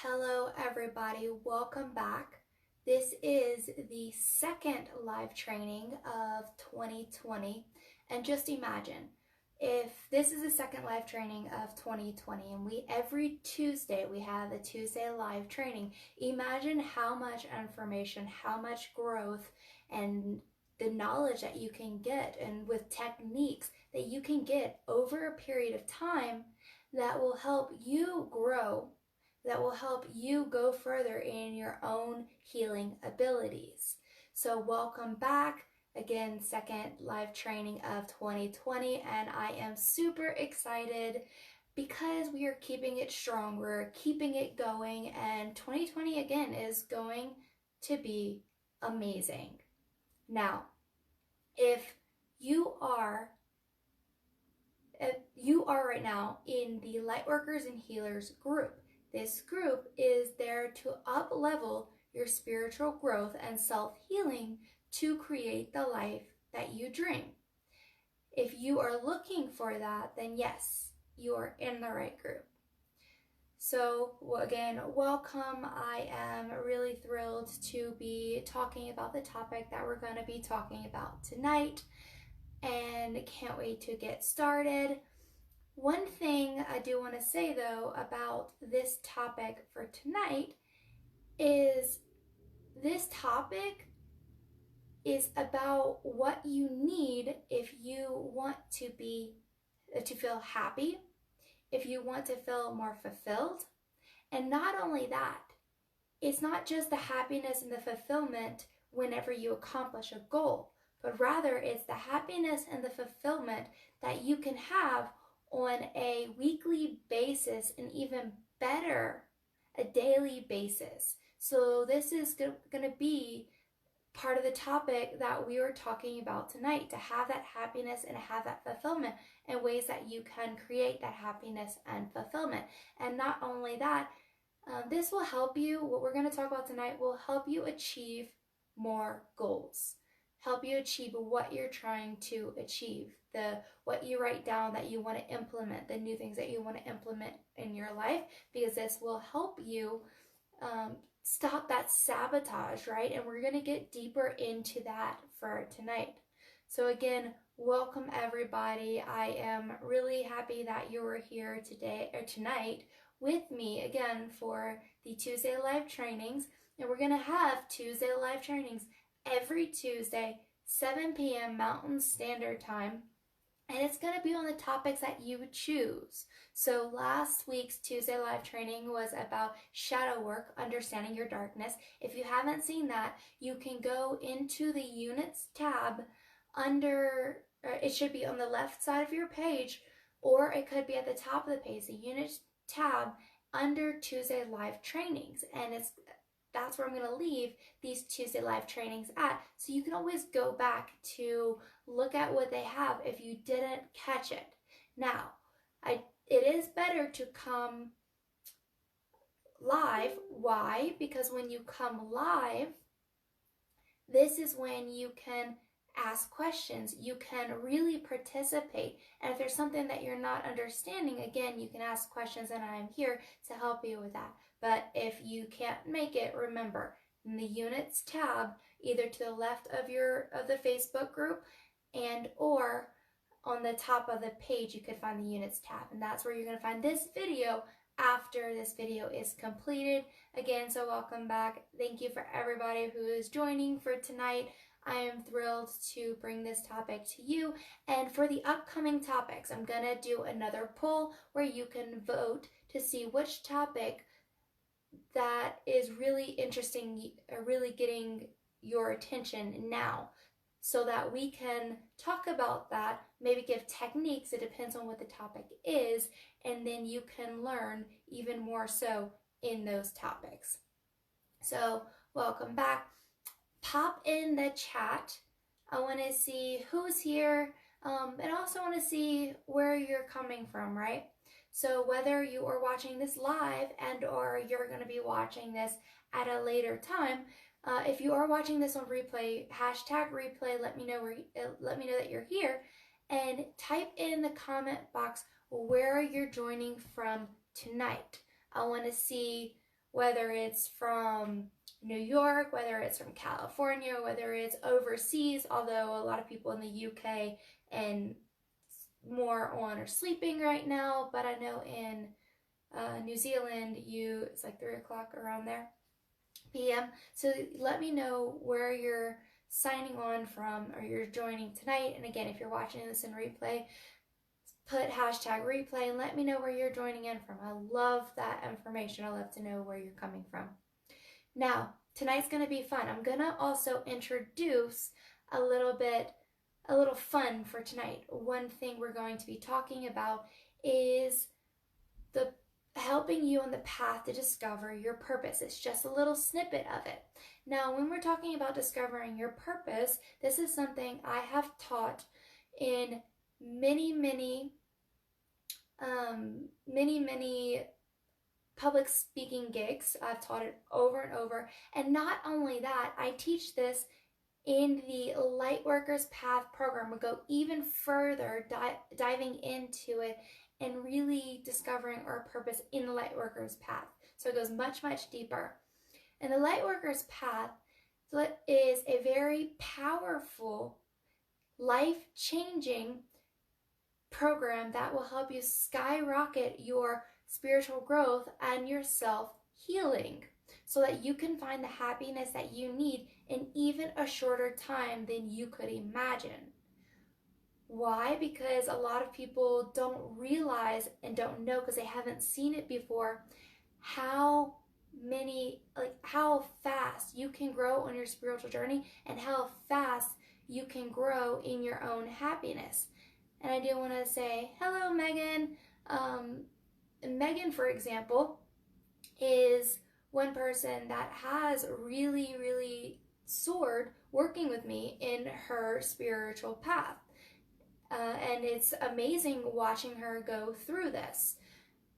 Hello everybody, welcome back. This is the second live training of 2020, and just imagine if this is the second live training of 2020 and every Tuesday we have the Tuesday live training. Imagine how much information, how much growth, and the knowledge that you can get, and with techniques that you can get over a period of time that will help you grow, that will help you go further in your own healing abilities. So welcome back. Again, second live training of 2020, and I am super excited because we are keeping it strong, we're keeping it going, and 2020 again is going to be amazing. Now, if you are right now in the Lightworkers and Healers group, this group is there to up-level your spiritual growth and self-healing to create the life that you dream. If you are looking for that, then yes, you are in the right group. So again, welcome. I am really thrilled to be talking about the topic that we're going to be talking about tonight, and can't wait to get started. One thing I do want to say though about this topic for tonight is this topic is about what you need if you want to feel happy, if you want to feel more fulfilled. And not only that, it's not just the happiness and the fulfillment whenever you accomplish a goal, but rather it's the happiness and the fulfillment that you can have on a weekly basis, and even better, a daily basis. So this is going to be part of the topic that we were talking about tonight, to have that happiness and have that fulfillment, and ways that you can create that happiness and fulfillment. And not only that, this will help you, what we're going to talk about tonight will help you achieve more goals, help you achieve what you're trying to achieve, what you write down that you want to implement, the new things that you want to implement in your life, because this will help you stop that sabotage, right? And we're going to get deeper into that for tonight. So again, welcome everybody. I am really happy that you are here today or tonight with me again for the Tuesday live trainings. And we're going to have Tuesday live trainings every Tuesday, 7 p.m. Mountain Standard Time. And it's going to be on the topics that you would choose. So last week's Tuesday live training was about shadow work, understanding your darkness. If you haven't seen that, you can go into the units tab it should be on the left side of your page, or it could be at the top of the page, the units tab under Tuesday live trainings. And that's where I'm going to leave these Tuesday live trainings at, so you can always go back to look at what they have if you didn't catch it. Now, it is better to come live. Why? Because when you come live, this is when you can ask questions, you can really participate, and if there's something that you're not understanding, again, you can ask questions and I'm here to help you with that. But if you can't make it, remember, in the units tab, either to the left of the Facebook group and or on the top of the page, you could find the units tab, and that's where you're going to find this video after this video is completed. Again, so welcome back. Thank you for everybody who is joining for tonight. I am thrilled to bring this topic to you. And for the upcoming topics, I'm going to do another poll where you can vote to see which topic that is really interesting, or really getting your attention now, so that we can talk about that, maybe give techniques. It depends on what the topic is, and then you can learn even more so in those topics. So welcome back. Pop in the chat. I want to see who's here, and also want to see where you're coming from, right? So whether you are watching this live and or you're going to be watching this at a later time, if you are watching this on replay, hashtag replay, let me know that you're here, and type in the comment box where you're joining from tonight. I want to see whether it's from New York, whether it's from California, whether it's overseas, although a lot of people in the UK and more on are sleeping right now, but I know in New Zealand, it's like 3 o'clock around there, p.m. So let me know where you're signing on from or you're joining tonight. And again, if you're watching this in replay, put hashtag replay and let me know where you're joining in from. I love that information. I love to know where you're coming from. Now, tonight's going to be fun. I'm going to also introduce a little fun for tonight. One thing we're going to be talking about is the helping you on the path to discover your purpose. It's just a little snippet of it. Now, when we're talking about discovering your purpose, this is something I have taught in many public speaking gigs. I've taught it over and over. And not only that, I teach this in the LightWorkers Path program. We'll go even further, diving into it and really discovering our purpose in the Lightworkers Path. So it goes much deeper. And the Lightworkers Path is a very powerful, life-changing program that will help you skyrocket your spiritual growth and your self-healing so that you can find the happiness that you need in even a shorter time than you could imagine. Why? Because a lot of people don't realize and don't know, because they haven't seen it before, how fast you can grow on your spiritual journey and how fast you can grow in your own happiness. And I do want to say hello, Megan. Megan, for example, is one person that has really soared working with me in her spiritual path. And it's amazing watching her go through this.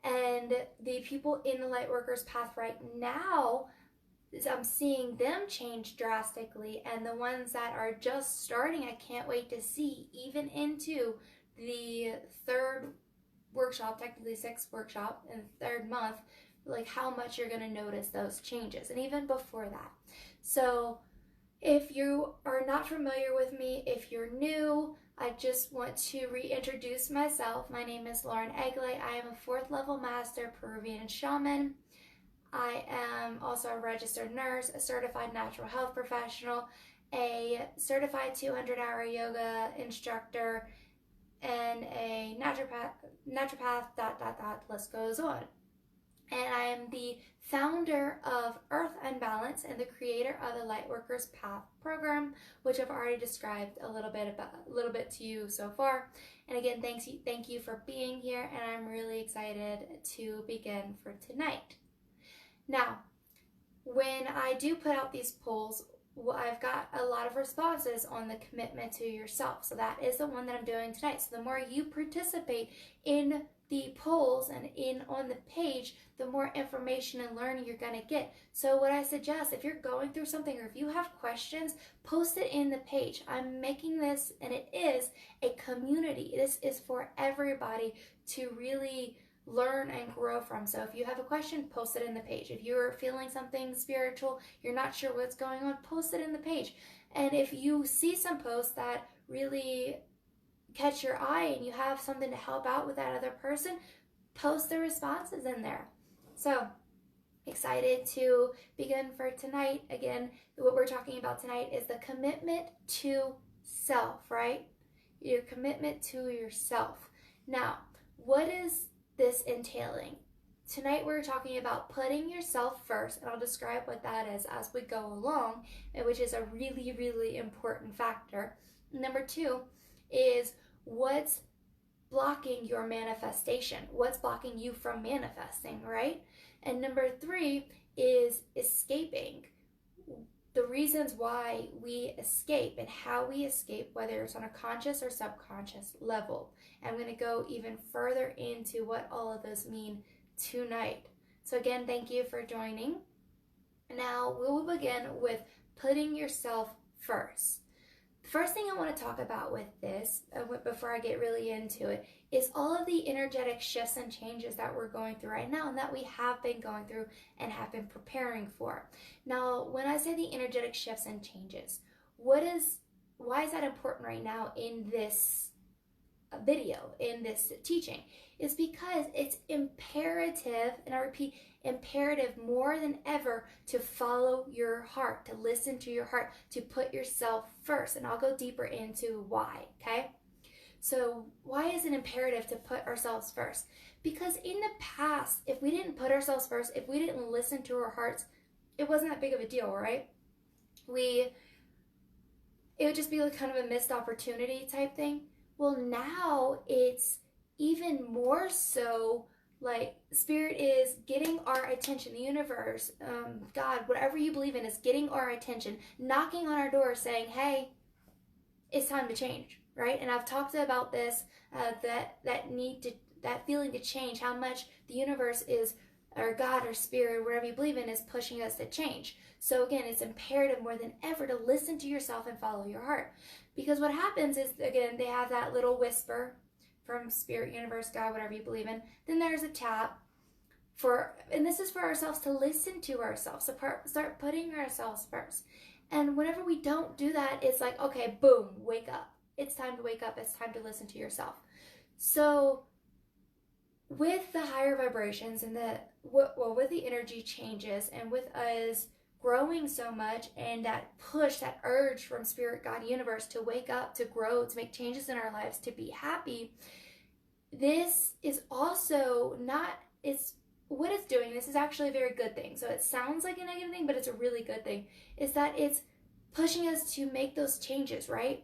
And the people in the Lightworkers Path right now, I'm seeing them change drastically. And the ones that are just starting, I can't wait to see, even into the third workshop, technically sixth workshop in the third month, like how much you're going to notice those changes. And even before that. So if you are not familiar with me, if you're new, I just want to reintroduce myself. My name is Lauren Egle. I am a 4th level master Peruvian shaman. I am also a registered nurse, a certified natural health professional, a certified 200-hour yoga instructor, and a naturopath, list goes on. And I am the founder of Earth and Balance and the creator of the Lightworkers Path program, which I've already described a little bit to you so far. And again, thank you for being here, and I'm really excited to begin for tonight. Now, when I do put out these polls, I've got a lot of responses on the commitment to yourself. So that is the one that I'm doing tonight. So the more you participate in the polls and on the page, the more information and learning you're going to get. So what I suggest, if you're going through something or if you have questions, post it in the page. I'm making this, and it is a community. This is for everybody to really learn and grow from. So if you have a question, post it in the page. If you're feeling something spiritual, you're not sure what's going on, post it in the page. And if you see some posts that really catch your eye and you have something to help out with that other person, post the responses in there. So excited to begin for tonight. Again, what we're talking about tonight is the commitment to self, right? Your commitment to yourself. Now, what is this entailing? Tonight we're talking about putting yourself first, and I'll describe what that is as we go along, which is a really important factor. Number 2 is what's blocking your manifestation. What's blocking you from manifesting, right? And number 3 is escaping. The reasons why we escape and how we escape, whether it's on a conscious or subconscious level. I'm going to go even further into what all of those mean tonight. So again, thank you for joining. Now we will begin with putting yourself first. first thing I want to talk about with this, before I get really into it, is all of the energetic shifts and changes that we're going through right now and that we have been going through and have been preparing for. Now, when I say the energetic shifts and changes, why is that important right now in this video, in this teaching? Is because it's imperative, and I repeat, imperative more than ever to follow your heart, to listen to your heart, to put yourself first. And I'll go deeper into why, okay? So why is it imperative to put ourselves first? Because in the past, if we didn't put ourselves first, if we didn't listen to our hearts, it wasn't that big of a deal, right? It would just be like kind of a missed opportunity type thing. Well, now it's even more so, like Spirit is getting our attention. The universe, God, whatever you believe in, is getting our attention, knocking on our door saying, hey, it's time to change, right? And I've talked about this, that feeling to change, how much the universe is, or God or Spirit, whatever you believe in, is pushing us to change. So again, it's imperative more than ever to listen to yourself and follow your heart. Because what happens is, again, they have that little whisper from Spirit, universe, God, whatever you believe in. Then there's a tap and this is for ourselves to listen to ourselves, to start putting ourselves first. And whenever we don't do that, it's like, okay, boom, wake up. It's time to wake up. It's time to listen to yourself. So with the higher vibrations and with the energy changes and with us growing so much and that push, that urge from Spirit, God, universe to wake up, to grow, to make changes in our lives, to be happy, this is also what it's doing, this is actually a very good thing. So it sounds like a negative thing, but it's a really good thing, is that it's pushing us to make those changes, right?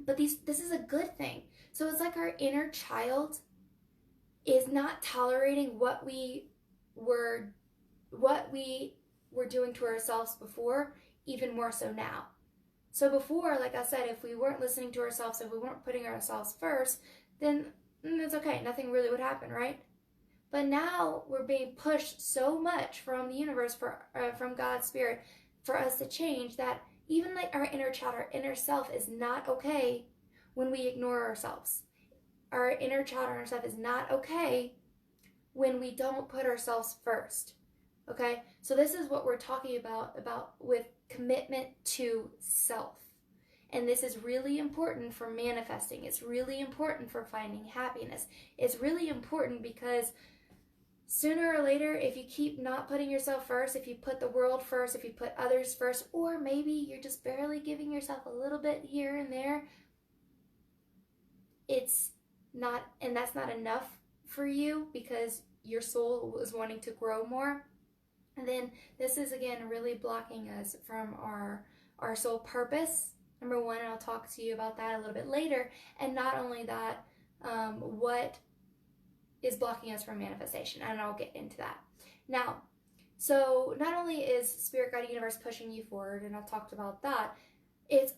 But this is a good thing. So it's like our inner child is not tolerating what we were doing to ourselves before, even more so now. So before, like I said, if we weren't listening to ourselves, if we weren't putting ourselves first, then it's okay, nothing really would happen, right? But now we're being pushed so much from the universe, from God's Spirit, for us to change, that even like our inner child, our inner self is not okay when we ignore ourselves. Our inner child, our inner self is not okay when we don't put ourselves first. Okay? So this is what we're talking about with commitment to self. And this is really important for manifesting. It's really important for finding happiness. It's really important because sooner or later, if you keep not putting yourself first, if you put the world first, if you put others first, or maybe you're just barely giving yourself a little bit here and there, it's not, and that's not enough for you because your soul is wanting to grow more. And then this is, again, really blocking us from our soul purpose. Number one, and I'll talk to you about that a little bit later. And not only that, what is blocking us from manifestation, and I'll get into that. Now, so not only is Spirit, God, universe pushing you forward, and I've talked about that, it's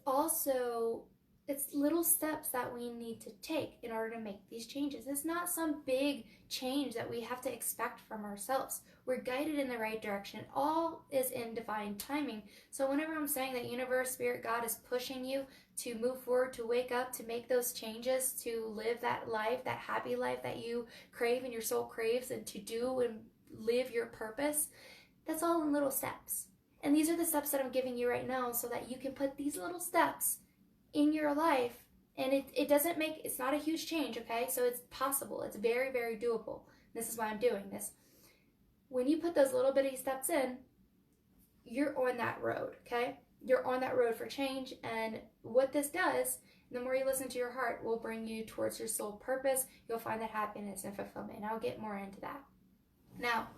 little steps that we need to take in order to make these changes. It's not some big change that we have to expect from ourselves. We're guided in the right direction. All is in divine timing. So whenever I'm saying that universe, Spirit, God is pushing you to move forward, to wake up, to make those changes, to live that life, that happy life that you crave and your soul craves, and to do and live your purpose, that's all in little steps. And these are the steps that I'm giving you right now so that you can put these little steps in your life. And it's not a huge change, okay? So it's possible. It's very, very doable. This is why I'm doing this. When you put those little bitty steps in, you're on that road, okay? You're on that road for change. And what this does, the more you listen to your heart, will bring you towards your soul purpose. You'll find that happiness and fulfillment. And I'll get more into that. Now,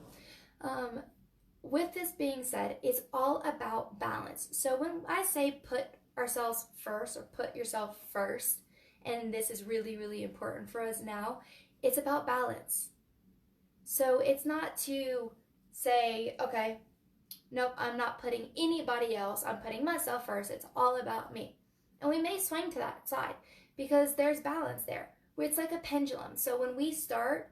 with this being said, it's all about balance. So when I say put ourselves first, or put yourself first, and this is really, really important for us now, it's about balance. So it's not to say, okay, nope, I'm not putting anybody else, I'm putting myself first, it's all about me. And we may swing to that side because there's balance there. It's like a pendulum. So when we start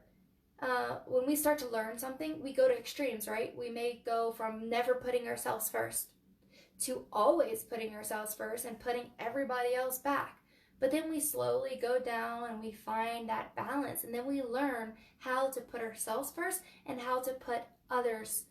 to learn something, we go to extremes, right? We may go from never putting ourselves first to always putting ourselves first and putting everybody else back. But then we slowly go down and we find that balance, and then we learn how to put ourselves first and how to put others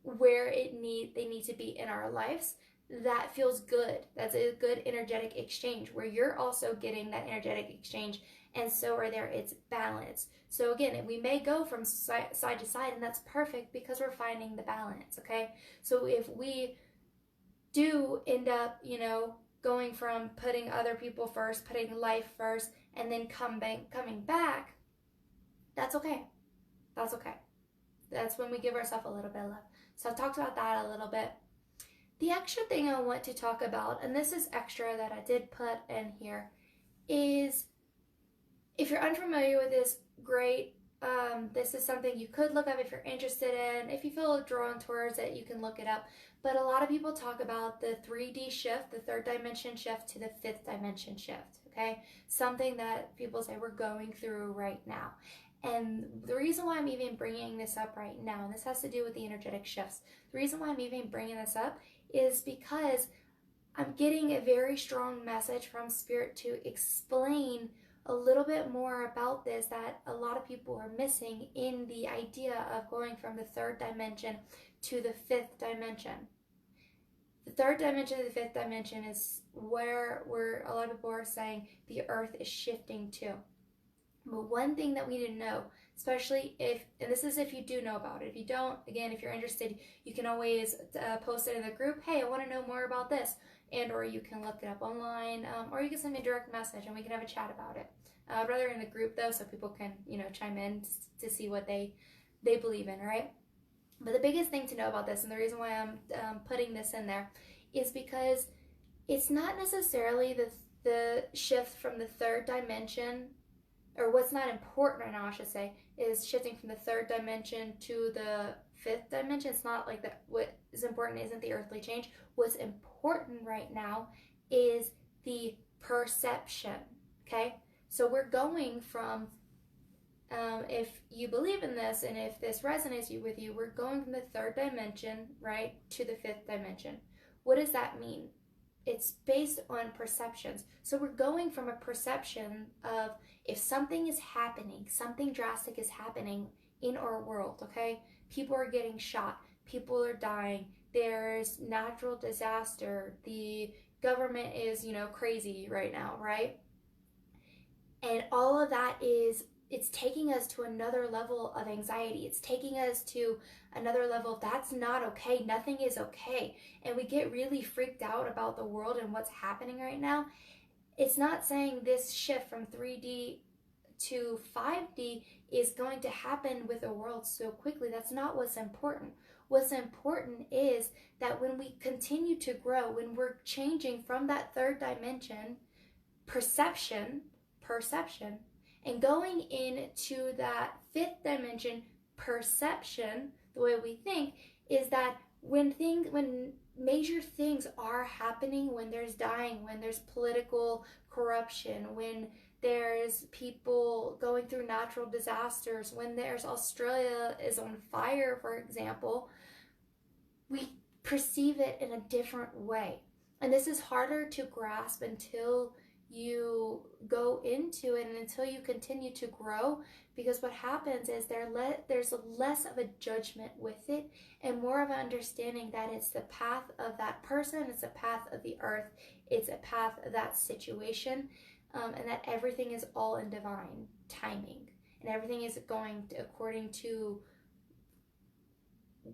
where they need to be in our lives. That feels good. That's a good energetic exchange where you're also getting that energetic exchange, and so are there. It's balance. So again, we may go from side to side, and that's perfect because we're finding the balance. Okay, so if we do end up, going from putting other people first, putting life first, and then coming back, that's okay. That's okay. That's when we give ourselves a little bit of love. So I've talked about that a little bit. The extra thing I want to talk about, and this is extra that I did put in here, is if you're unfamiliar with this, great. This is something you could look up if you're interested in. If you feel drawn towards it, you can look it up. But a lot of people talk about the 3D shift, the third dimension shift to the fifth dimension shift, okay? Something that people say we're going through right now. And the reason why I'm even bringing this up right now, and this has to do with the energetic shifts, the reason why I'm even bringing this up is because I'm getting a very strong message from Spirit to explain a little bit more about this that a lot of people are missing in the idea of going from the third dimension to the fifth dimension. The third dimension to the fifth dimension is where a lot of people are saying the earth is shifting to. But one thing that we need to know, especially and this is if you do know about it. If you don't, again, if you're interested, you can always post it in the group. Hey, I want to know more about this. And or you can look it up online, or you can send me a direct message and we can have a chat about it. I'd rather in the group though, so people can, chime in to see what they believe in, right? But the biggest thing to know about this, and the reason why I'm putting this in there, is because it's not necessarily the shift from the third dimension, or what's not important right now, I should say, is shifting from the third dimension to the fifth dimension. It's not like that. What is important isn't the earthly change. What's important right now is the perception, okay? So we're going from, if you believe in this and if this resonates with you, we're going from the third dimension, right, to the fifth dimension. What does that mean? It's based on perceptions. So we're going from a perception of if something is happening, something drastic is happening in our world, okay? People are getting shot, people are dying, there's natural disaster, the government is, crazy right now, right? And all of that it's taking us to another level of anxiety. It's taking us to another level. That's not okay. Nothing is okay. And we get really freaked out about the world and what's happening right now. It's not saying this shift from 3D to 5D is going to happen with the world so quickly. That's not what's important. What's important is that when we continue to grow, when we're changing from that third dimension, perception, and going into that fifth dimension, perception, the way we think, is that when major things are happening, when there's dying, when there's political corruption, when there's people going through natural disasters, when there's Australia is on fire, for example, we perceive it in a different way. And this is harder to grasp until you go into it and until you continue to grow, because what happens is there's less of a judgment with it and more of an understanding that it's the path of that person, it's the path of the earth, it's a path of that situation, and that everything is all in divine timing and everything is going according to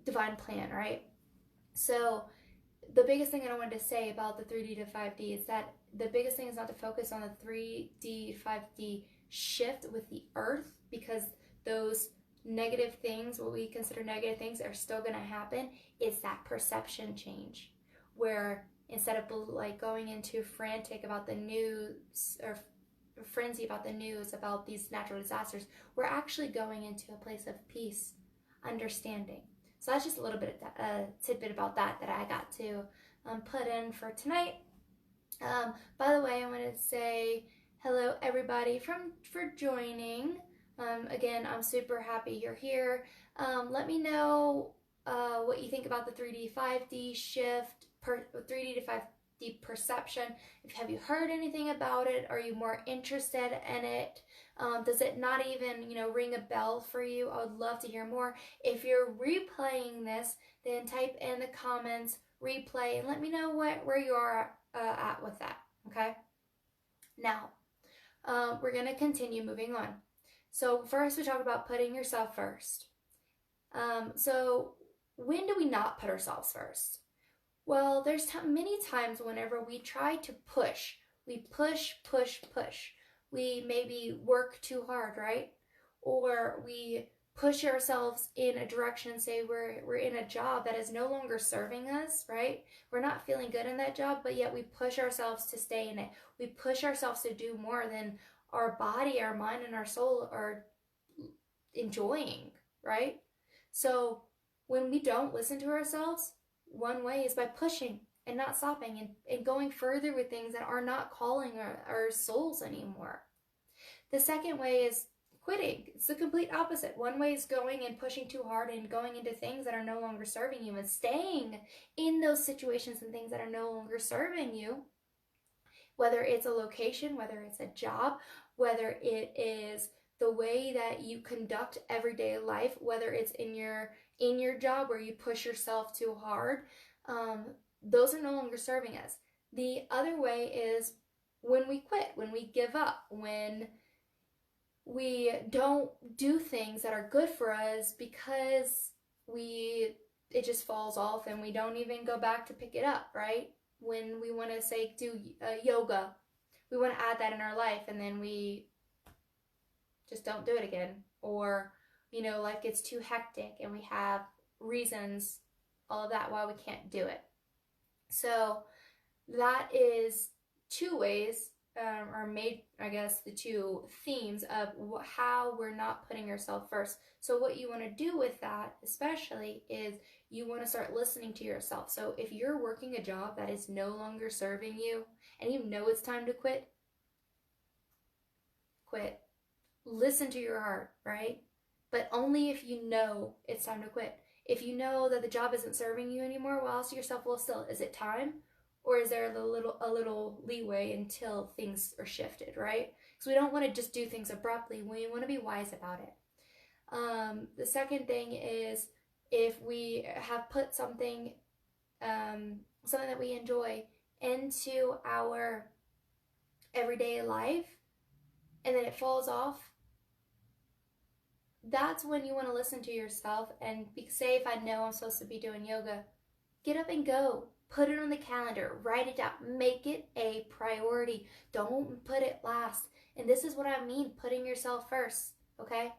divine plan, right? So the biggest thing that I wanted to say about the 3D to 5D is that the biggest thing is not to focus on the 3D, 5D shift with the earth, because those negative things, what we consider negative things, are still going to happen. It's that perception change where instead of like going into frantic about the news or frenzy about the news about these natural disasters, we're actually going into a place of peace, understanding. So that's just a little bit of tidbit about that I got to put in for tonight. By the way, I want to say hello everybody for joining. Again, I'm super happy you're here. Let me know what you think about the 3D, 5D shift, 3D to 5D perception. Have you heard anything about it? Are you more interested in it? Does it not even, ring a bell for you? I would love to hear more. If you're replaying this, then type in the comments replay and let me know where you are at with that. Okay. Now, we're going to continue moving on. So first we talk about putting yourself first. So when do we not put ourselves first? Well, there's many times whenever we try to push, we push. We maybe work too hard, right? Or we push ourselves in a direction, say we're in a job that is no longer serving us, right? We're not feeling good in that job, but yet we push ourselves to stay in it. We push ourselves to do more than our body, our mind, and our soul are enjoying, right? So when we don't listen to ourselves, one way is by pushing and not stopping and going further with things that are not calling our souls anymore. The second way is quitting. It's the complete opposite. One way is going and pushing too hard and going into things that are no longer serving you and staying in those situations and things that are no longer serving you. Whether it's a location, whether it's a job, whether it is the way that you conduct everyday life, whether it's in your job where you push yourself too hard, those are no longer serving us. The other way is when we quit, when we give up, when we don't do things that are good for us because it just falls off and we don't even go back to pick it up, right? When we want to say do yoga, we want to add that in our life and then we just don't do it again. Or, life gets too hectic and we have reasons, all of that, why we can't do it. So that is two ways, the two themes of how we're not putting yourself first. So what you want to do with that, especially, is you want to start listening to yourself. So if you're working a job that is no longer serving you and you know it's time to quit. Listen to your heart, right? But only if you know it's time to quit. If you know that the job isn't serving you anymore, well, ask yourself, well, still, is it time? Or is there a little leeway until things are shifted, right? Because we don't want to just do things abruptly. We want to be wise about it. The second thing is if we have put something that we enjoy into our everyday life and then it falls off, that's when you want to listen to yourself and say, if I know I'm supposed to be doing yoga, get up and go. Put it on the calendar, write it down, make it a priority. Don't put it last. And this is what I mean, putting yourself first, okay?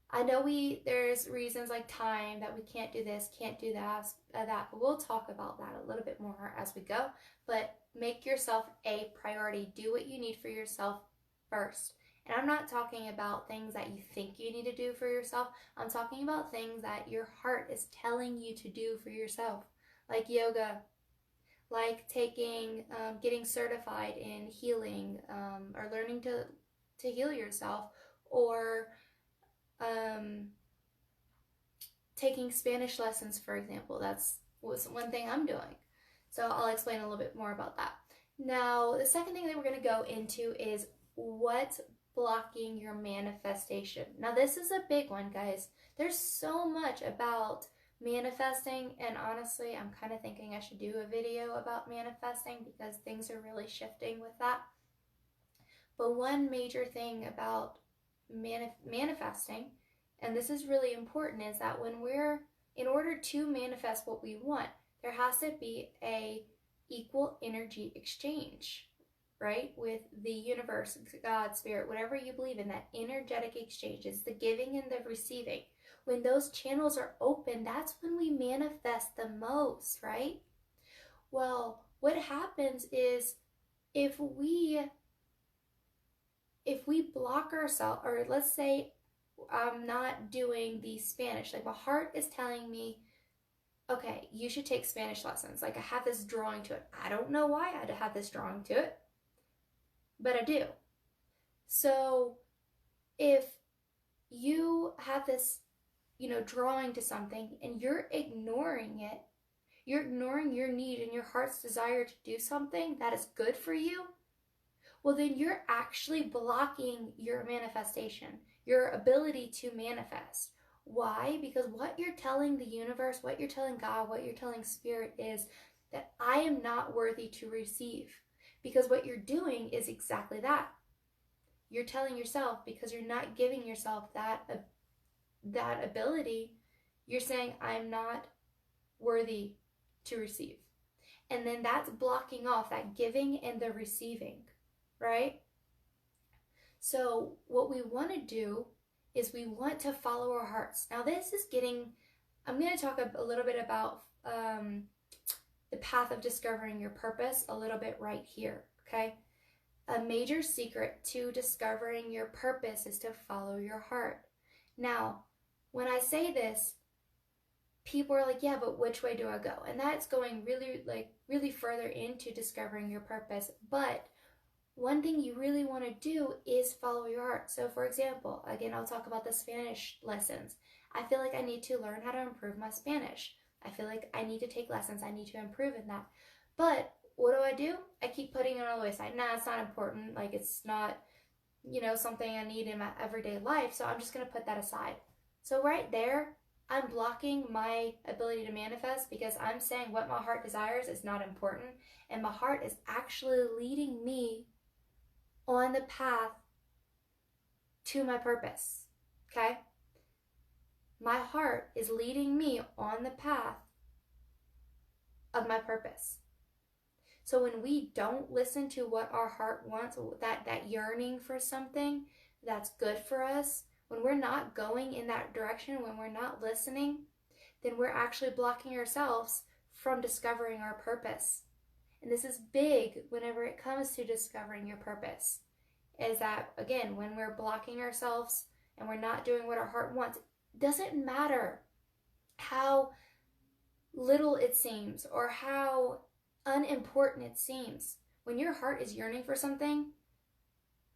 I know there's reasons like time that we can't do this, can't do that, but we'll talk about that a little bit more as we go. But make yourself a priority. Do what you need for yourself first. And I'm not talking about things that you think you need to do for yourself. I'm talking about things that your heart is telling you to do for yourself. Like yoga, like getting certified in healing, or learning to heal yourself, or taking Spanish lessons, for example. That's one thing I'm doing. So I'll explain a little bit more about that. Now, the second thing that we're going to go into is what's blocking your manifestation. Now, this is a big one, guys. There's so much about manifesting, and honestly, I'm kind of thinking I should do a video about manifesting because things are really shifting with that. But one major thing about manifesting, and this is really important, is that in order to manifest what we want, there has to be a equal energy exchange, right? With the universe, God, spirit, whatever you believe in, that energetic exchange is the giving and the receiving. When those channels are open, that's when we manifest the most, right? Well, what happens is if we block ourselves, or let's say I'm not doing the Spanish, like my heart is telling me, okay, you should take Spanish lessons. Like I have this drawing to it. I don't know why I have this drawing to it, but I do. So if you have this, drawing to something and you're ignoring it, you're ignoring your need and your heart's desire to do something that is good for you, well, then you're actually blocking your manifestation, your ability to manifest. Why? Because what you're telling the universe, what you're telling God, what you're telling Spirit is that I am not worthy to receive. Because what you're doing is exactly that. You're telling yourself, because you're not giving yourself that ability, you're saying, I'm not worthy to receive. And then that's blocking off that giving and the receiving, right? So what we want to do is we want to follow our hearts. Now this is I'm going to talk a little bit about the path of discovering your purpose a little bit right here, okay? A major secret to discovering your purpose is to follow your heart. Now, when I say this, people are like, yeah, but which way do I go? And that's going really further into discovering your purpose. But one thing you really want to do is follow your heart. So for example, again, I'll talk about the Spanish lessons. I feel like I need to learn how to improve my Spanish. I feel like I need to take lessons. I need to improve in that. But what do? I keep putting it on the wayside. Nah, it's not important. Like, it's not, something I need in my everyday life. So I'm just going to put that aside. So right there, I'm blocking my ability to manifest because I'm saying what my heart desires is not important. And my heart is actually leading me on the path to my purpose, okay? My heart is leading me on the path of my purpose. So when we don't listen to what our heart wants, that yearning for something that's good for us, when we're not going in that direction, when we're not listening, then we're actually blocking ourselves from discovering our purpose. And this is big whenever it comes to discovering your purpose, is that, again, when we're blocking ourselves and we're not doing what our heart wants, it doesn't matter how little it seems or how unimportant it seems. When your heart is yearning for something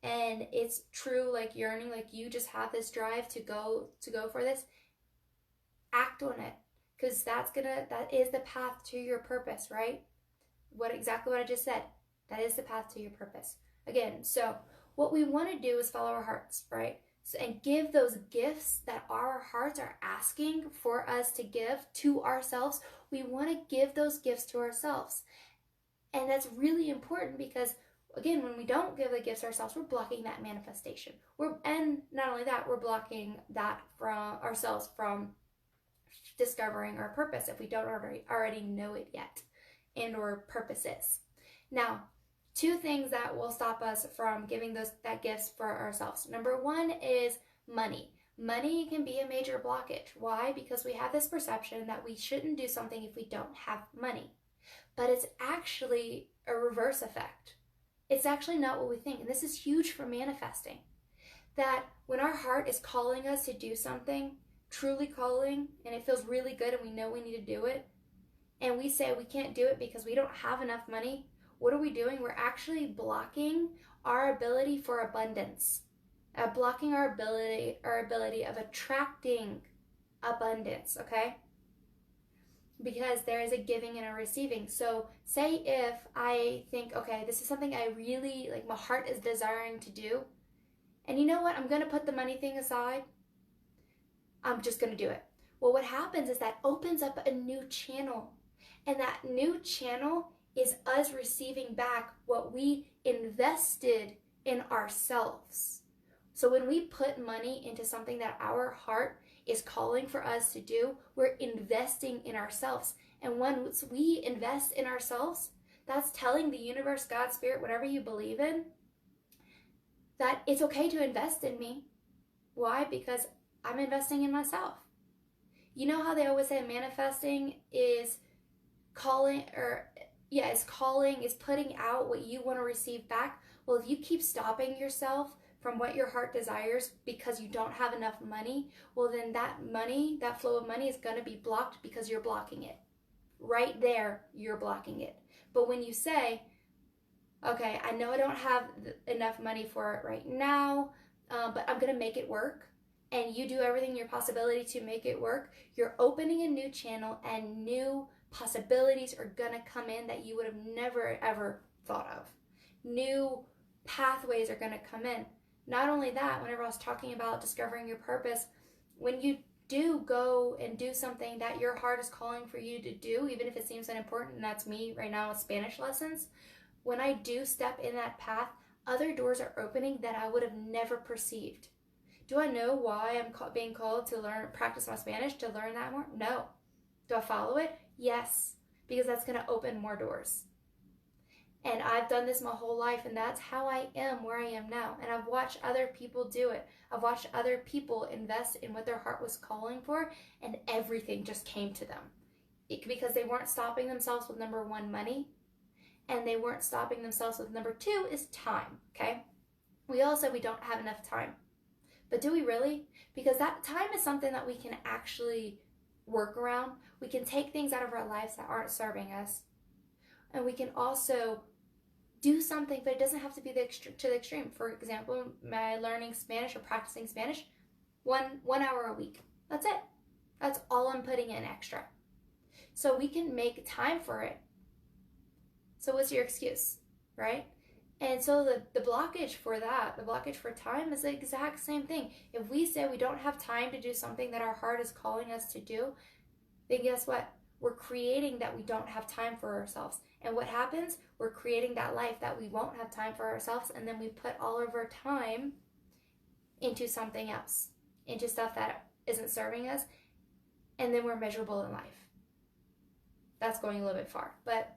and it's true, like yearning, like you just have this drive to go for this, act on it, because that is the path to your purpose, right? Exactly what I just said. That is the path to your purpose. Again, so what we want to do is follow our hearts, right? So, and give those gifts that our hearts are asking for us to give to ourselves. We want to give those gifts to ourselves. And that's really important because, again, when we don't give the gifts ourselves, we're blocking that manifestation. And not only that, we're blocking that from ourselves from discovering our purpose if we don't already know it yet and or purposes. Now, two things that will stop us from giving that gifts for ourselves. Number one is money. Money can be a major blockage. Why? Because we have this perception that we shouldn't do something if we don't have money. But it's actually a reverse effect. It's actually not what we think. And this is huge for manifesting. That when our heart is calling us to do something, truly calling, and it feels really good and we know we need to do it, and we say we can't do it because we don't have enough money, what are we doing? We're actually blocking our ability for abundance, blocking our ability of attracting abundance, okay? Because there is a giving and a receiving. So say if I think, okay, this is something I really, like, my heart is desiring to do, and you know what? I'm going to put the money thing aside. I'm just going to do it. Well, what happens is that opens up a new channel. And that new channel is us receiving back what we invested in ourselves. So when we put money into something that our heart is calling for us to do, we're investing in ourselves. And once we invest in ourselves, that's telling the universe, God, Spirit, whatever you believe in, that it's okay to invest in me. Why? Because I'm investing in myself. You know how they always say manifesting is is putting out what you want to receive back. Well, if you keep stopping yourself from what your heart desires because you don't have enough money, well, then that flow of money is going to be blocked because you're blocking it. Right there, you're blocking it. But when you say, okay, I know I don't have enough money for it right now, but I'm going to make it work. and you do everything in your possibility to make it work, you're opening a new channel and new possibilities are gonna come in that you would have never ever thought of. New pathways are gonna come in. Not only that, whenever I was talking about discovering your purpose, when you do go and do something that your heart is calling for you to do, even if it seems unimportant, and that's me right now with Spanish lessons, when I do step in that path, other doors are opening that I would have never perceived. Do I know why I'm being called to practice my Spanish, to learn that more? No. Do I follow it? Yes, because that's going to open more doors. And I've done this my whole life, and that's how I am where I am now. And I've watched other people do it. I've watched other people invest in what their heart was calling for, and everything just came to them. Because they weren't stopping themselves with number one, money, and they weren't stopping themselves with number two is time, okay? We all said we don't have enough time. But do we really? Because that time is something that we can actually work around. We can take things out of our lives that aren't serving us. And we can also do something, but it doesn't have to be to the extreme. For example, my learning Spanish or practicing Spanish, one hour a week. That's it. That's all I'm putting in extra. So we can make time for it. So what's your excuse, right? And so the blockage for that, the blockage for time is the exact same thing. If we say we don't have time to do something that our heart is calling us to do, then guess what? We're creating that we don't have time for ourselves. And what happens? We're creating that life that we won't have time for ourselves, and then we put all of our time into something else, into stuff that isn't serving us, and then we're miserable in life. That's going a little bit far, but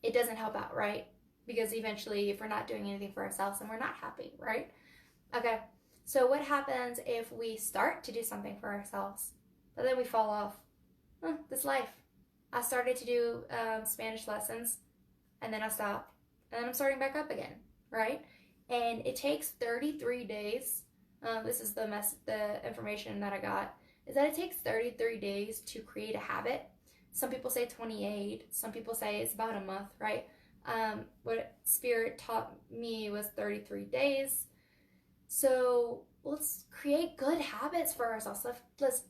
it doesn't help out, right? Because eventually, if we're not doing anything for ourselves, then we're not happy, right? Okay, so what happens if we start to do something for ourselves, but then we fall off? This life. I started to do Spanish lessons, and then I stopped, and then I'm starting back up again, right? And it takes 33 days. This is the information that I got, is that it takes 33 days to create a habit. Some people say 28. Some people say it's about a month, right? What Spirit taught me was 33 days. So let's create good habits for ourselves. Let's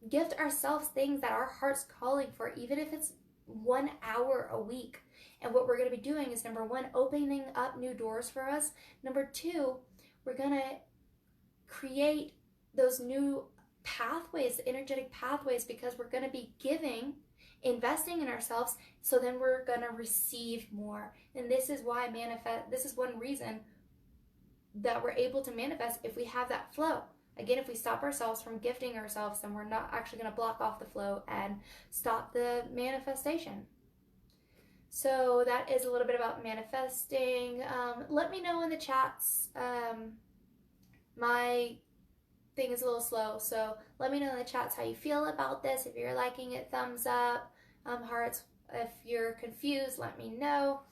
gift ourselves things that our heart's calling for, even if it's 1 hour a week. And what we're going to be doing is, number one, opening up new doors for us. Number two, we're going to create those new pathways, energetic pathways, because we're going to be investing in ourselves, so then we're going to receive more. And this is why this is one reason that we're able to manifest, if we have that flow. Again, if we stop ourselves from gifting ourselves, then we're not actually going to block off the flow and stop the manifestation. So that is a little bit about manifesting. Let me know in the chats. My thing is a little slow, so let me know in the chats how you feel about this. If you're liking it, thumbs up, hearts. If you're confused, let me know.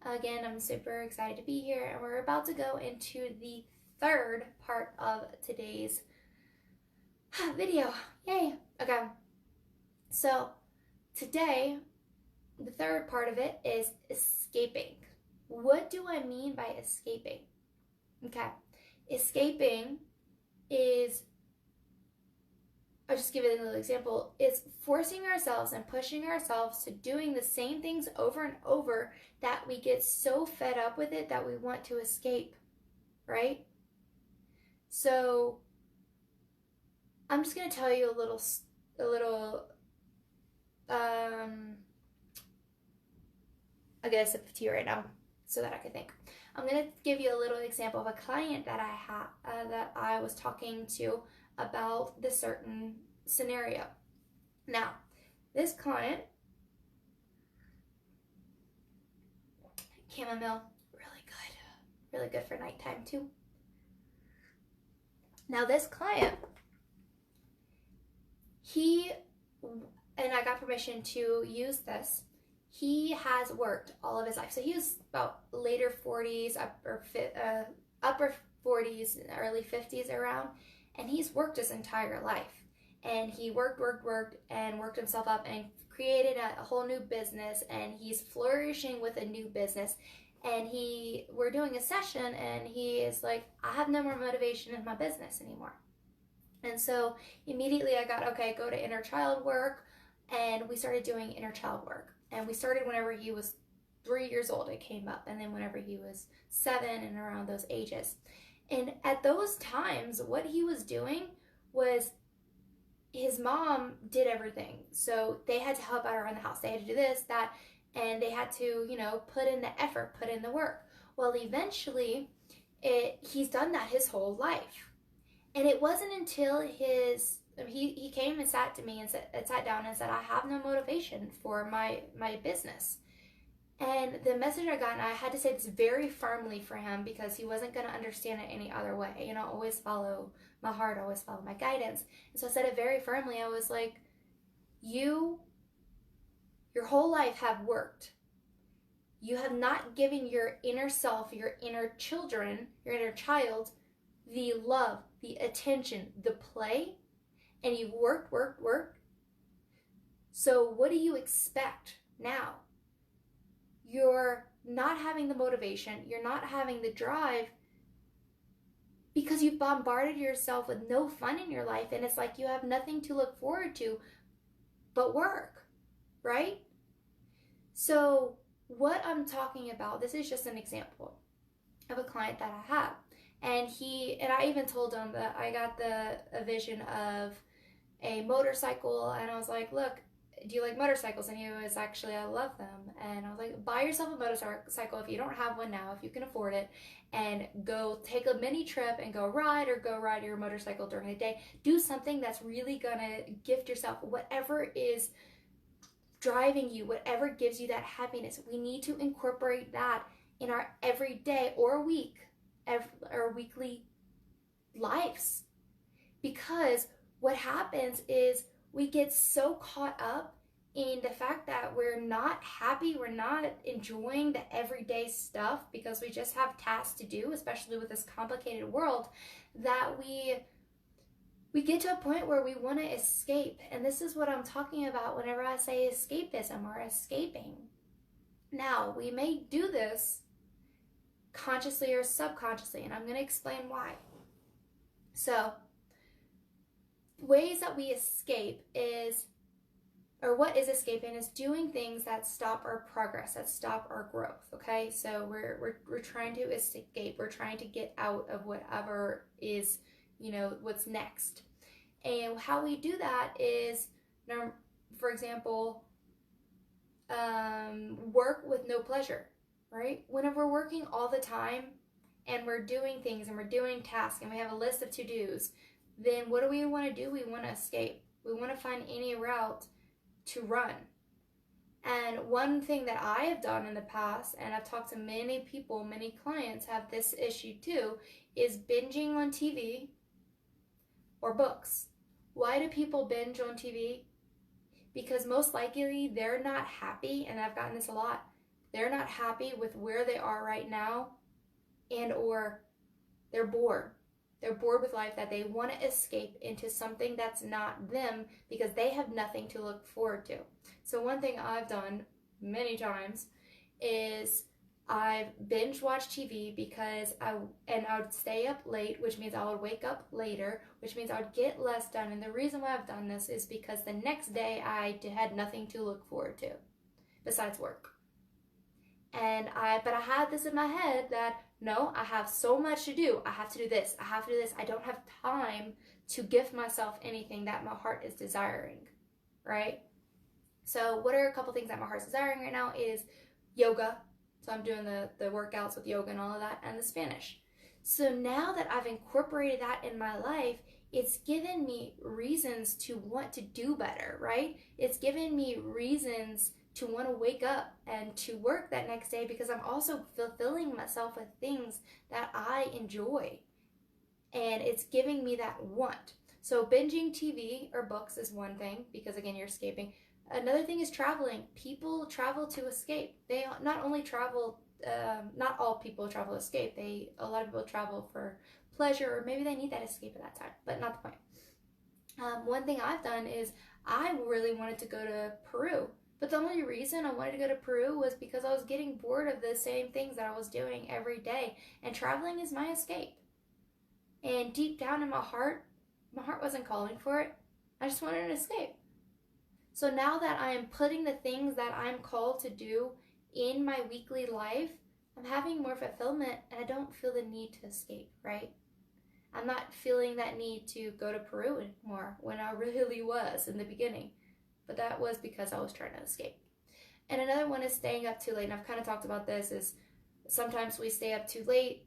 Again, I'm super excited to be here, and we're about to go into the third part of today's video. Yay! Okay, so today, the third part of it is escaping. What do I mean by escaping? Okay, escaping is, I'll just give it a little example. It's forcing ourselves and pushing ourselves to doing the same things over and over that we get so fed up with it that we want to escape, right? So I'm just going to tell you a little I get a sip of tea right now so that I can think. I'm going to give you a little example of a client that I was talking to about this certain scenario. Now, this client, chamomile, really good for nighttime too. Now, this client, and I got permission to use this, he has worked all of his life. So he was about later 40s, upper 40s, early 50s around, and he's worked his entire life. And he worked himself up and created a whole new business, and he's flourishing with a new business. And we're doing a session, and he is like, I have no more motivation in my business anymore. And so immediately I got, okay, go to inner child work. And we started doing inner child work. And we started whenever he was 3 years old, it came up. And then whenever he was 7 and around those ages. And at those times, what he was doing was his mom did everything. So they had to help out around the house. They had to do this, that, and they had to, put in the effort, put in the work. Well, eventually, he's done that his whole life. And it wasn't until he came and sat to me and sat down and said, I have no motivation for my business. And the message I got, and I had to say this very firmly for him because he wasn't going to understand it any other way. Always follow my heart, always follow my guidance. And so I said it very firmly. I was like, your whole life have worked. You have not given your inner self, your inner children, your inner child, the love, the attention, the play, and you've worked. So what do you expect now? You're not having the motivation, you're not having the drive because you've bombarded yourself with no fun in your life, and it's like you have nothing to look forward to but work, right? So what I'm talking about, this is just an example of a client that I have. And I even told him that I got a vision of a motorcycle, and I was like, look, do you like motorcycles? And he was actually, I love them. And I was like, buy yourself a motorcycle if you don't have one now, if you can afford it, and go take a mini trip and go ride your motorcycle during the day. Do something that's really gonna gift yourself whatever is driving you, whatever gives you that happiness. We need to incorporate that in our everyday or weekly lives, because what happens is we get so caught up in the fact that we're not happy, we're not enjoying the everyday stuff because we just have tasks to do, especially with this complicated world, that we get to a point where we want to escape. And this is what I'm talking about whenever I say escapism or escaping. Now, we may do this consciously or subconsciously, and I'm going to explain why. So, ways that we escape what is escaping is doing things that stop our progress, that stop our growth, okay? So we're trying to escape, we're trying to get out of whatever is, what's next. And how we do that is, for example, work with no pleasure, right? Whenever we're working all the time and we're doing things and we're doing tasks and we have a list of to-dos, then what do we want to do? We want to escape. We want to find any route to run. And one thing that I have done in the past, and I've talked to many people, many clients have this issue too, is binging on TV or books. Why do people binge on TV? Because most likely they're not happy, and I've gotten this a lot, they're not happy with where they are right now, and or they're bored. They're bored with life, that they want to escape into something that's not them because they have nothing to look forward to. So one thing I've done many times is I've binge watched TV because I would stay up late, which means I would wake up later, which means I would get less done. And the reason why I've done this is because the next day I had nothing to look forward to besides work. But I had this in my head that, no, I have so much to do. I have to do this. I have to do this. I don't have time to gift myself anything that my heart is desiring, right? So what are a couple things that my heart's desiring right now is yoga. So I'm doing the workouts with yoga and all of that, and the Spanish. So now that I've incorporated that in my life, it's given me reasons to want to do better, right? It's given me reasons to want to wake up and to work that next day because I'm also fulfilling myself with things that I enjoy. And it's giving me that want. So binging TV or books is one thing because, again, you're escaping. Another thing is traveling. People travel to escape. They not only travel, not all people travel to escape. A lot of people travel for pleasure, or maybe they need that escape at that time, but not the point. One thing I've done is I really wanted to go to Peru. But the only reason I wanted to go to Peru was because I was getting bored of the same things that I was doing every day. And traveling is my escape. And deep down in my heart, My heart wasn't calling for it. I just wanted an escape. So now that I am putting the things that I'm called to do in my weekly life, I'm having more fulfillment and I don't feel the need to escape, right? I'm not feeling that need to go to Peru anymore when I really was in the beginning. But that was because I was trying to escape. And another one is staying up too late. And I've kind of talked about this, is sometimes we stay up too late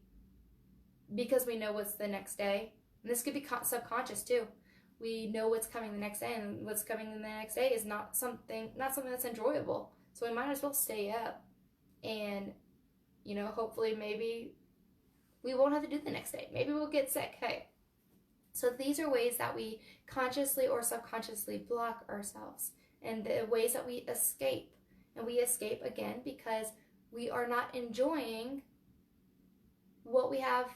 because we know what's the next day. And this could be subconscious too. We know what's coming the next day, and what's coming the next day is not something that's enjoyable. So we might as well stay up and, hopefully maybe we won't have to do the next day. Maybe we'll get sick. Hey. So these are ways that we consciously or subconsciously block ourselves, and the ways that we escape. And we escape again because we are not enjoying what we have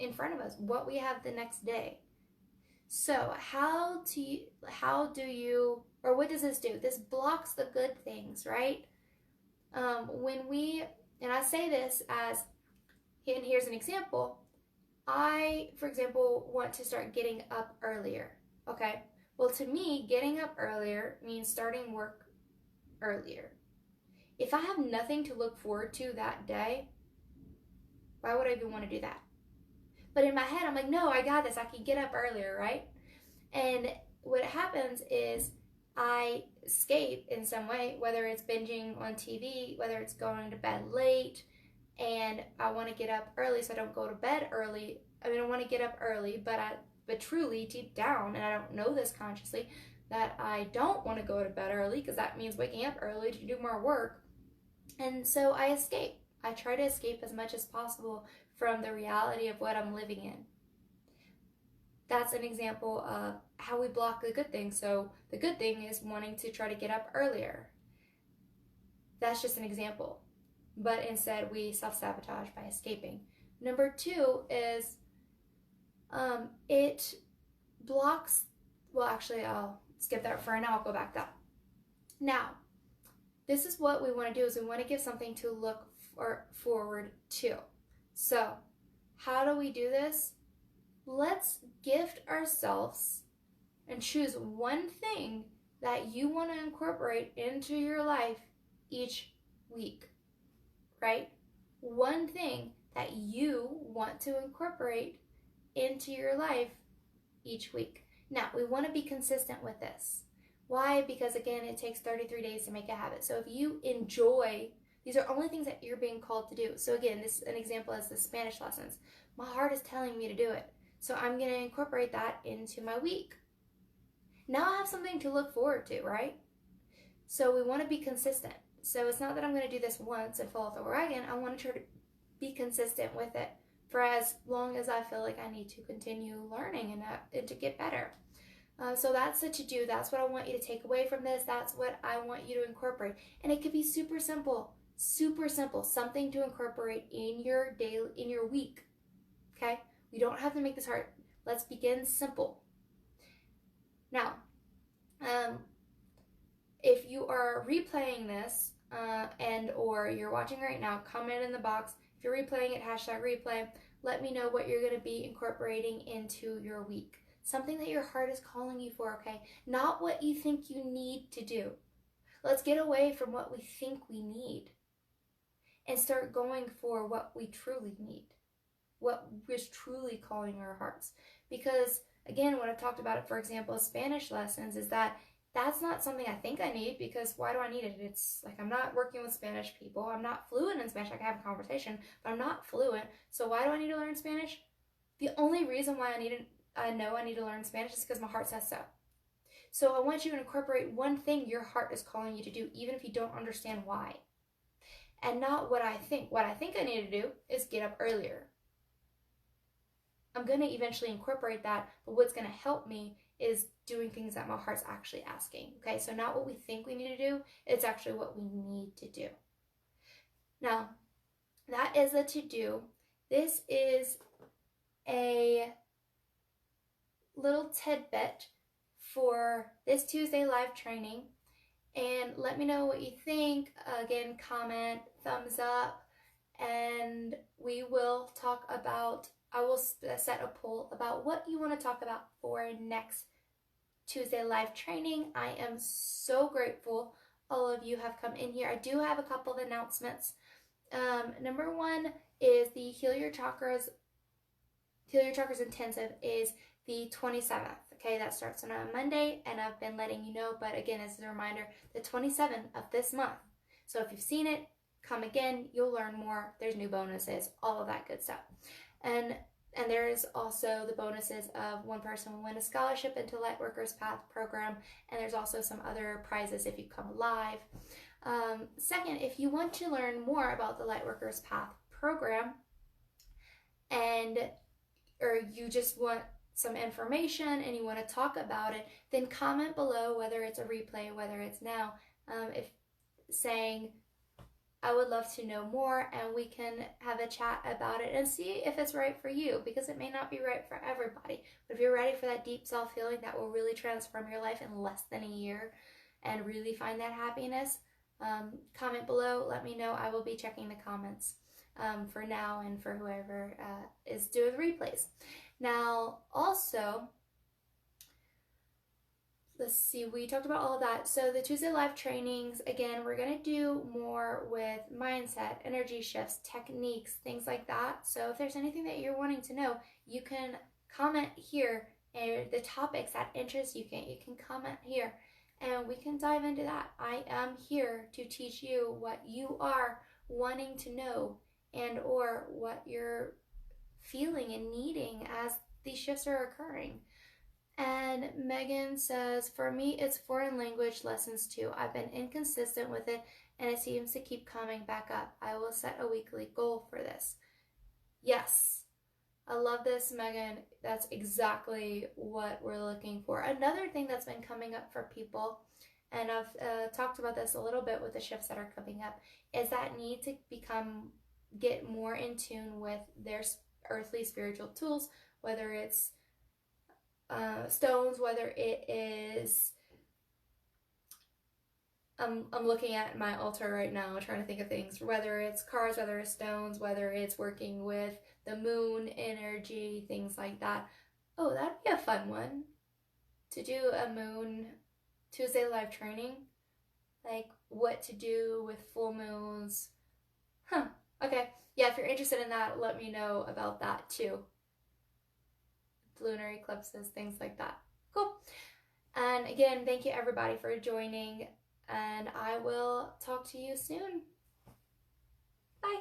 in front of us, what we have the next day. So what does this do? This blocks the good things, right? And I say this and here's an example. I, for example, want to start getting up earlier, okay? Well, to me, getting up earlier means starting work earlier. If I have nothing to look forward to that day, why would I even want to do that? But in my head, I'm like, no, I got this. I can get up earlier, right? And what happens is I escape in some way, whether it's binging on TV, whether it's going to bed late, and I want to get up early so I don't go to bed early. I want to get up early, but truly deep down, and I don't know this consciously, that I don't want to go to bed early because that means waking up early to do more work. And so I escape. I try to escape as much as possible from the reality of what I'm living in. That's an example of how we block the good thing. So the good thing is wanting to try to get up earlier. That's just an example. But instead we self-sabotage by escaping. Number 2 is it blocks, well, actually I'll skip that for now. I'll go back up. Now, this is what we want to do, is we want to give something to look forward to. So how do we do this? Let's gift ourselves and choose one thing that you want to incorporate into your life each week, right? One thing that you want to incorporate into your life each week. Now, we want to be consistent with this. Why? Because again, it takes 33 days to make a habit. So if you enjoy, these are only things that you're being called to do. So again, this an example is the Spanish lessons. My heart is telling me to do it. So I'm going to incorporate that into my week. Now I have something to look forward to, right? So we want to be consistent. So it's not that I'm going to do this once and fall off the wagon. I want to try to be consistent with it for as long as I feel like I need to continue learning and to get better. So that's the to-do. That's what I want you to take away from this. That's what I want you to incorporate. And it could be super simple, something to incorporate in your week, okay? We don't have to make this hard. Let's begin simple. Now, if you are replaying this or you're watching right now, comment in the box. If you're replaying it, #replay. Let me know what you're going to be incorporating into your week. Something that your heart is calling you for, okay? Not what you think you need to do. Let's get away from what we think we need and start going for what we truly need, what is truly calling our hearts. Because again, when I've talked about it, for example, Spanish lessons, is that that's not something I think I need, because why do I need it? It's like I'm not working with Spanish people. I'm not fluent in Spanish. I can have a conversation, but I'm not fluent. So why do I need to learn Spanish? The only reason why I know I need to learn Spanish is because my heart says so. So I want you to incorporate one thing your heart is calling you to do, even if you don't understand why. And not what I think. What I think I need to do is get up earlier. I'm going to eventually incorporate that, but what's going to help me is doing things that my heart's actually asking. Okay, so not what we think we need to do, it's actually what we need to do. Now, that is a to-do. This is a little tidbit for this Tuesday live training. And let me know what you think. Again, comment, thumbs up, and we will talk about I will set a poll about what you want to talk about for next Tuesday live training. I am so grateful all of you have come in here. I do have a couple of announcements. Number one is the Heal Your Chakras Intensive is the 27th. Okay, that starts on a Monday, and I've been letting you know, but again, as a reminder, the 27th of this month. So if you've seen it, come again, you'll learn more. There's new bonuses, all of that good stuff. And there's also the bonuses of one person will win a scholarship into LightWorkers Path program, and there's also some other prizes if you come live. Second, if you want to learn more about the LightWorkers Path program, or you just want some information and you want to talk about it, then comment below, whether it's a replay, whether it's now, if saying, I would love to know more, and we can have a chat about it and see if it's right for you, because it may not be right for everybody. But if you're ready for that deep self-healing that will really transform your life in less than a year and really find that happiness, comment below, let me know. I will be checking the comments for now and for whoever is doing the replays. Now, also, let's see, we talked about all of that. So the Tuesday live trainings, again, we're going to do more with mindset, energy shifts, techniques, things like that. So if there's anything that you're wanting to know, you can comment here, and the topics that interest you can comment here, and we can dive into that. I am here to teach you what you are wanting to know, and or what you're feeling and needing as these shifts are occurring. And Megan says, for me, it's foreign language lessons too. I've been inconsistent with it, and it seems to keep coming back up. I will set a weekly goal for this. Yes, I love this, Megan. That's exactly what we're looking for. Another thing that's been coming up for people, and I've talked about this a little bit with the shifts that are coming up, is that need to get more in tune with their earthly spiritual tools, whether it's stones, whether it is, I'm looking at my altar right now trying to think of things, whether it's cards, whether it's stones, whether it's working with the moon energy, things like that. Oh, that'd be a fun one to do, a moon Tuesday live training, like what to do with full moons. Okay, yeah, if you're interested in that, let me know about that too. Lunar eclipses, things like that. Cool. And again, thank you everybody for joining, and I will talk to you soon. Bye.